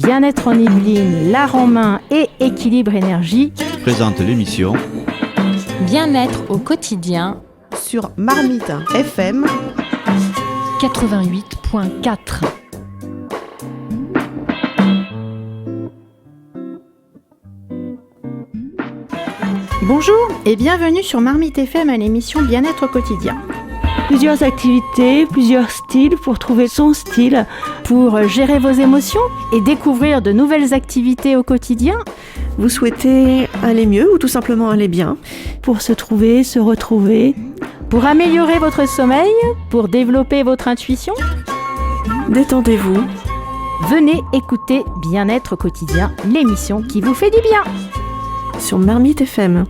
Bien-être en Yvelines, l'art en main et équilibre énergie présente l'émission Bien-être au quotidien sur Marmite FM 88.4. Bonjour et bienvenue sur Marmite FM à l'émission Bien-être au quotidien. Plusieurs activités, plusieurs styles pour trouver son style. Pour gérer vos émotions et découvrir de nouvelles activités au quotidien. Vous souhaitez aller mieux ou tout simplement aller bien? Pour se trouver, se retrouver. Pour améliorer votre sommeil, pour développer votre intuition. Détendez-vous. Venez écouter Bien-être au quotidien, l'émission qui vous fait du bien. Sur Marmite FM.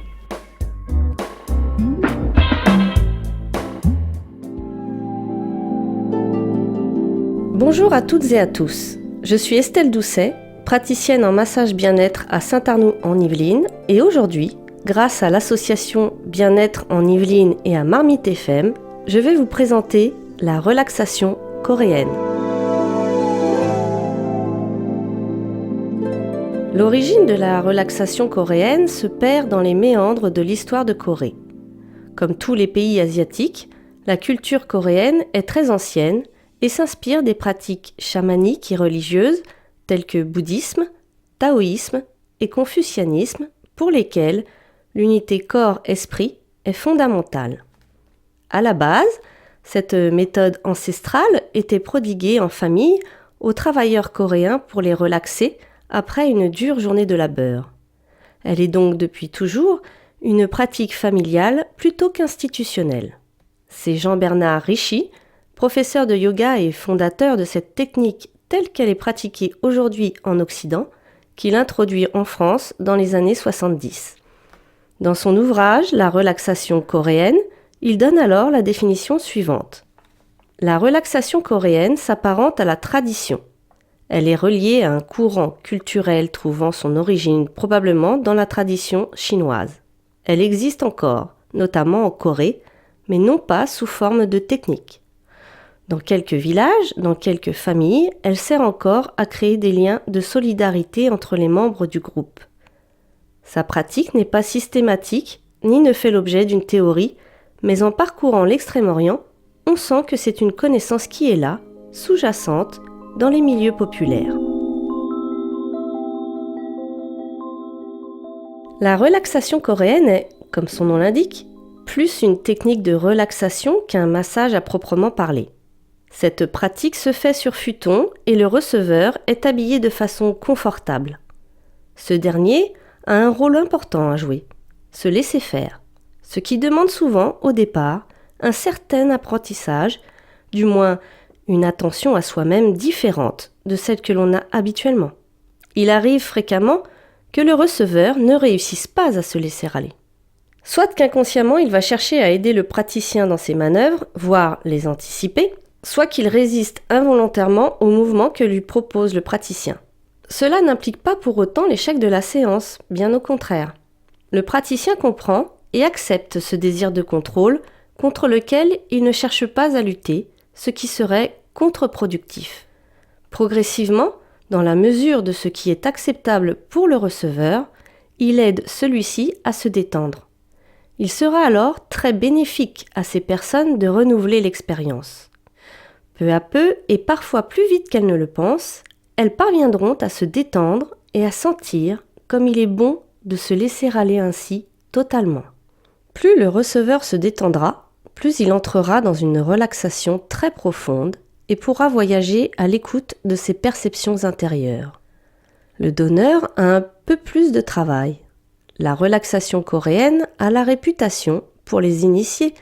Bonjour à toutes et à tous, je suis Estelle Doucet, praticienne en massage bien-être à Saint-Arnoult en Yvelines et aujourd'hui, grâce à l'association Bien-être en Yvelines et à Marmite FM, je vais vous présenter la relaxation coréenne. L'origine de la relaxation coréenne se perd dans les méandres de l'histoire de Corée. Comme tous les pays asiatiques, la culture coréenne est très ancienne et s'inspire des pratiques chamaniques et religieuses telles que bouddhisme, taoïsme et confucianisme pour lesquelles l'unité corps-esprit est fondamentale. À la base, cette méthode ancestrale était prodiguée en famille aux travailleurs coréens pour les relaxer après une dure journée de labeur. Elle est donc depuis toujours une pratique familiale plutôt qu'institutionnelle. C'est Jean-Bernard Richy, professeur de yoga et fondateur de cette technique telle qu'elle est pratiquée aujourd'hui en Occident, qui l'introduit en France dans les années 70. Dans son ouvrage « La relaxation coréenne », il donne alors la définition suivante. La relaxation coréenne s'apparente à la tradition. Elle est reliée à un courant culturel trouvant son origine probablement dans la tradition chinoise. Elle existe encore, notamment en Corée, mais non pas sous forme de technique. Dans quelques villages, dans quelques familles, elle sert encore à créer des liens de solidarité entre les membres du groupe. Sa pratique n'est pas systématique, ni ne fait l'objet d'une théorie, mais en parcourant l'Extrême-Orient, on sent que c'est une connaissance qui est là, sous-jacente, dans les milieux populaires. La relaxation coréenne est, comme son nom l'indique, plus une technique de relaxation qu'un massage à proprement parler. Cette pratique se fait sur futon et le receveur est habillé de façon confortable. Ce dernier a un rôle important à jouer, se laisser faire, ce qui demande souvent, au départ, un certain apprentissage, du moins une attention à soi-même différente de celle que l'on a habituellement. Il arrive fréquemment que le receveur ne réussisse pas à se laisser aller. Soit qu'inconsciemment il va chercher à aider le praticien dans ses manœuvres, voire les anticiper, soit qu'il résiste involontairement au mouvement que lui propose le praticien. Cela n'implique pas pour autant l'échec de la séance, bien au contraire. Le praticien comprend et accepte ce désir de contrôle contre lequel il ne cherche pas à lutter, ce qui serait contre-productif. Progressivement, dans la mesure de ce qui est acceptable pour le receveur, il aide celui-ci à se détendre. Il sera alors très bénéfique à ces personnes de renouveler l'expérience. Peu à peu, et parfois plus vite qu'elles ne le pensent, elles parviendront à se détendre et à sentir comme il est bon de se laisser aller ainsi totalement. Plus le receveur se détendra, plus il entrera dans une relaxation très profonde et pourra voyager à l'écoute de ses perceptions intérieures. Le donneur a un peu plus de travail. La relaxation coréenne a la réputation, pour les initiés,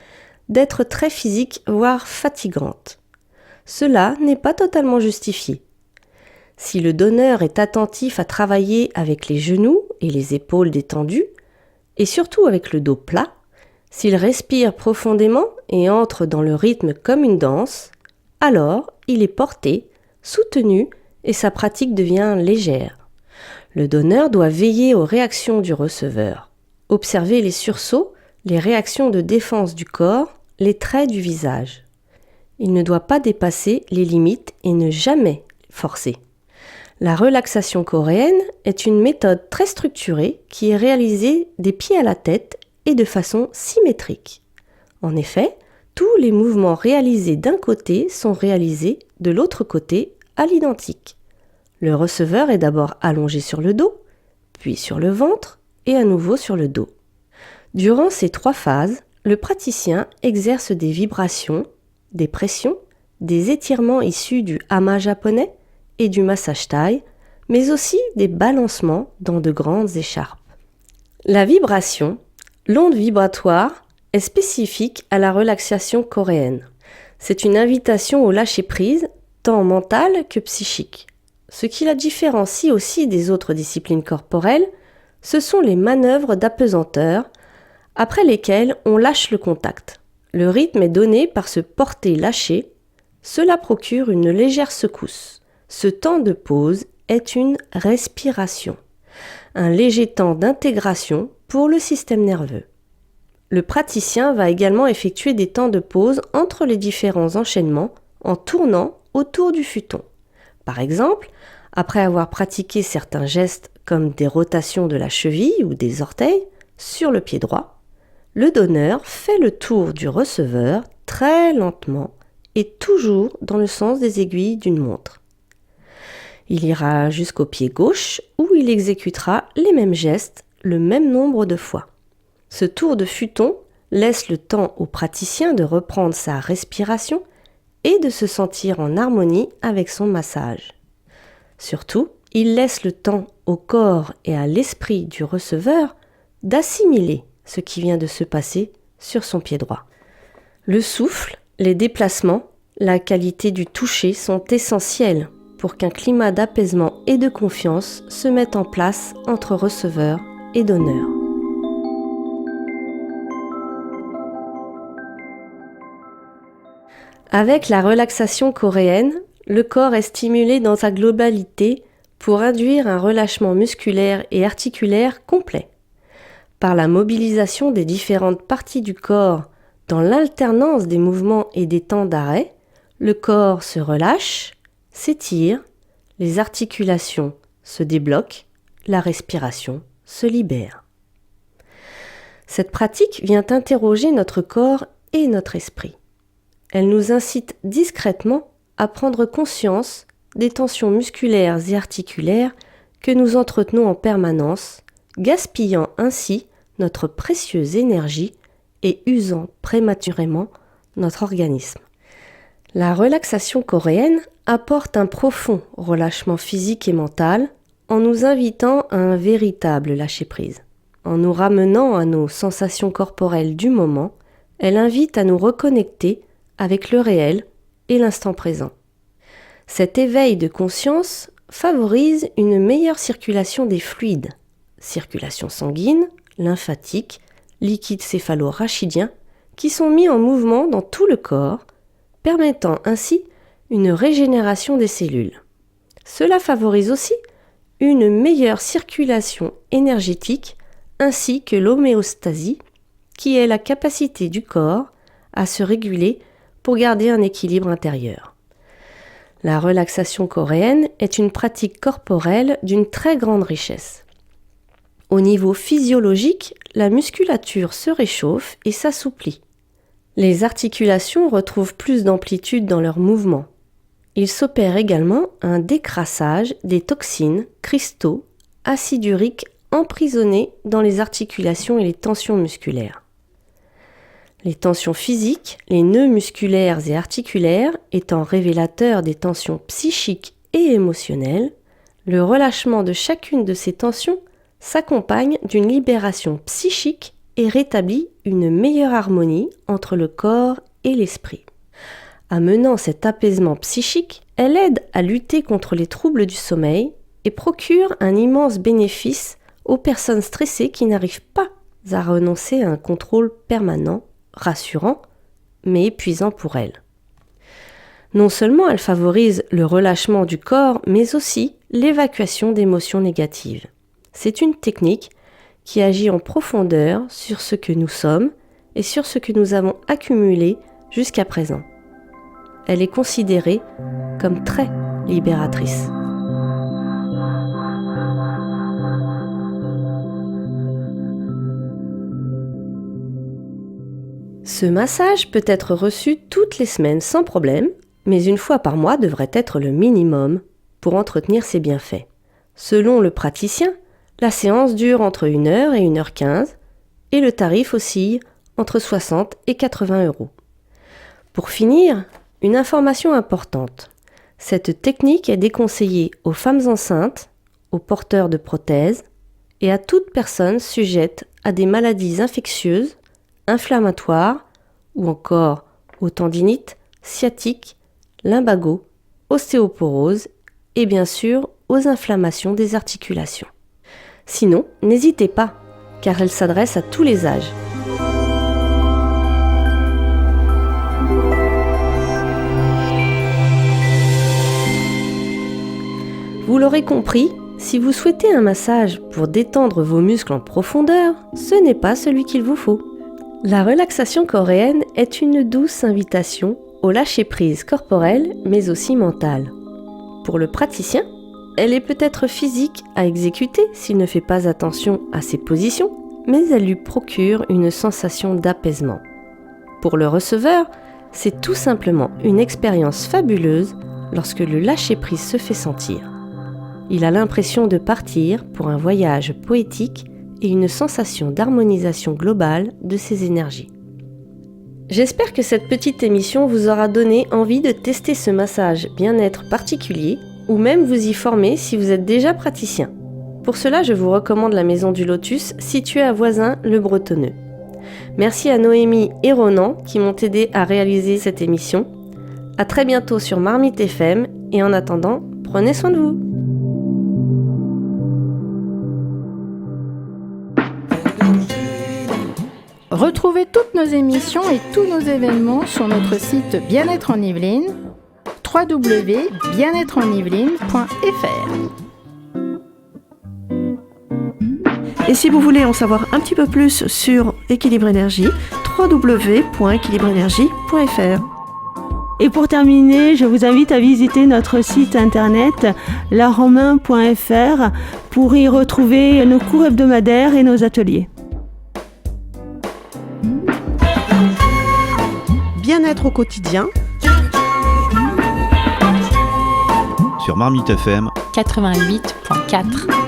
d'être très physique, voire fatigante. Cela n'est pas totalement justifié. Si le donneur est attentif à travailler avec les genoux et les épaules détendues, et surtout avec le dos plat, s'il respire profondément et entre dans le rythme comme une danse, alors il est porté, soutenu et sa pratique devient légère. Le donneur doit veiller aux réactions du receveur, observer les sursauts, les réactions de défense du corps, les traits du visage. Il ne doit pas dépasser les limites et ne jamais forcer. La relaxation coréenne est une méthode très structurée qui est réalisée des pieds à la tête et de façon symétrique. En effet, tous les mouvements réalisés d'un côté sont réalisés de l'autre côté à l'identique. Le receveur est d'abord allongé sur le dos, puis sur le ventre et à nouveau sur le dos. Durant ces 3 phases, le praticien exerce des vibrations, des pressions, des étirements issus du hama japonais et du massage thaï, mais aussi des balancements dans de grandes écharpes. La vibration, l'onde vibratoire, est spécifique à la relaxation coréenne. C'est une invitation au lâcher-prise, tant mentale que psychique. Ce qui la différencie aussi des autres disciplines corporelles, ce sont les manœuvres d'apesanteur, après lesquelles on lâche le contact. Le rythme est donné par ce porter-lâcher. Cela procure une légère secousse. Ce temps de pause est une respiration, un léger temps d'intégration pour le système nerveux. Le praticien va également effectuer des temps de pause entre les différents enchaînements en tournant autour du futon. Par exemple, après avoir pratiqué certains gestes comme des rotations de la cheville ou des orteils sur le pied droit, le donneur fait le tour du receveur très lentement et toujours dans le sens des aiguilles d'une montre. Il ira jusqu'au pied gauche où il exécutera les mêmes gestes le même nombre de fois. Ce tour de futon laisse le temps au praticien de reprendre sa respiration et de se sentir en harmonie avec son massage. Surtout, il laisse le temps au corps et à l'esprit du receveur d'assimiler ce qui vient de se passer sur son pied droit. Le souffle, les déplacements, la qualité du toucher sont essentiels pour qu'un climat d'apaisement et de confiance se mette en place entre receveur et donneur. Avec la relaxation coréenne, le corps est stimulé dans sa globalité pour induire un relâchement musculaire et articulaire complet. Par la mobilisation des différentes parties du corps dans l'alternance des mouvements et des temps d'arrêt, le corps se relâche, s'étire, les articulations se débloquent, la respiration se libère. Cette pratique vient interroger notre corps et notre esprit. Elle nous incite discrètement à prendre conscience des tensions musculaires et articulaires que nous entretenons en permanence, gaspillant ainsi notre précieuse énergie et usant prématurément notre organisme. La relaxation coréenne apporte un profond relâchement physique et mental en nous invitant à un véritable lâcher-prise. En nous ramenant à nos sensations corporelles du moment, elle invite à nous reconnecter avec le réel et l'instant présent. Cet éveil de conscience favorise une meilleure circulation des fluides, circulation sanguine, lymphatique, liquide céphalo-rachidien, qui sont mis en mouvement dans tout le corps, permettant ainsi une régénération des cellules. Cela favorise aussi une meilleure circulation énergétique ainsi que l'homéostasie, qui est la capacité du corps à se réguler pour garder un équilibre intérieur. La relaxation coréenne est une pratique corporelle d'une très grande richesse. Au niveau physiologique, la musculature se réchauffe et s'assouplit. Les articulations retrouvent plus d'amplitude dans leurs mouvements. Il s'opère également un décrassage des toxines, cristaux, acide urique emprisonnés dans les articulations et les tensions musculaires. Les tensions physiques, les nœuds musculaires et articulaires étant révélateurs des tensions psychiques et émotionnelles, le relâchement de chacune de ces tensions s'accompagne d'une libération psychique et rétablit une meilleure harmonie entre le corps et l'esprit. Amenant cet apaisement psychique, elle aide à lutter contre les troubles du sommeil et procure un immense bénéfice aux personnes stressées qui n'arrivent pas à renoncer à un contrôle permanent, rassurant, mais épuisant pour elles. Non seulement elle favorise le relâchement du corps, mais aussi l'évacuation d'émotions négatives. C'est une technique qui agit en profondeur sur ce que nous sommes et sur ce que nous avons accumulé jusqu'à présent. Elle est considérée comme très libératrice. Ce massage peut être reçu toutes les semaines sans problème, mais une fois par mois devrait être le minimum pour entretenir ses bienfaits. Selon le praticien, la séance dure entre 1h et 1h15 et le tarif oscille entre 60 et 80 €. Pour finir, une information importante. Cette technique est déconseillée aux femmes enceintes, aux porteurs de prothèses et à toute personne sujette à des maladies infectieuses, inflammatoires ou encore aux tendinites, sciatiques, lumbago, ostéoporose et bien sûr aux inflammations des articulations. Sinon, n'hésitez pas, car elle s'adresse à tous les âges. Vous l'aurez compris, si vous souhaitez un massage pour détendre vos muscles en profondeur, ce n'est pas celui qu'il vous faut. La relaxation coréenne est une douce invitation au lâcher-prise corporel mais aussi mental. Pour le praticien, elle est peut-être physique à exécuter s'il ne fait pas attention à ses positions, mais elle lui procure une sensation d'apaisement. Pour le receveur, c'est tout simplement une expérience fabuleuse lorsque le lâcher-prise se fait sentir. Il a l'impression de partir pour un voyage poétique et une sensation d'harmonisation globale de ses énergies. J'espère que cette petite émission vous aura donné envie de tester ce massage bien-être particulier ou même vous y former si vous êtes déjà praticien. Pour cela, je vous recommande la Maison du Lotus située à Voisins-le-Bretonneux. Merci à Noémie et Ronan qui m'ont aidé à réaliser cette émission. À très bientôt sur Marmite FM et en attendant, prenez soin de vous. Retrouvez toutes nos émissions et tous nos événements sur notre site Bien-être en Yvelines, www.bien-être-en-yvelines.fr. Et si vous voulez en savoir un petit peu plus sur Équilibre Énergie, www.équilibreenergie.fr. Et pour terminer, je vous invite à visiter notre site internet laromain.fr pour y retrouver nos cours hebdomadaires et nos ateliers. Bien-être au quotidien sur Marmite FM 88.4.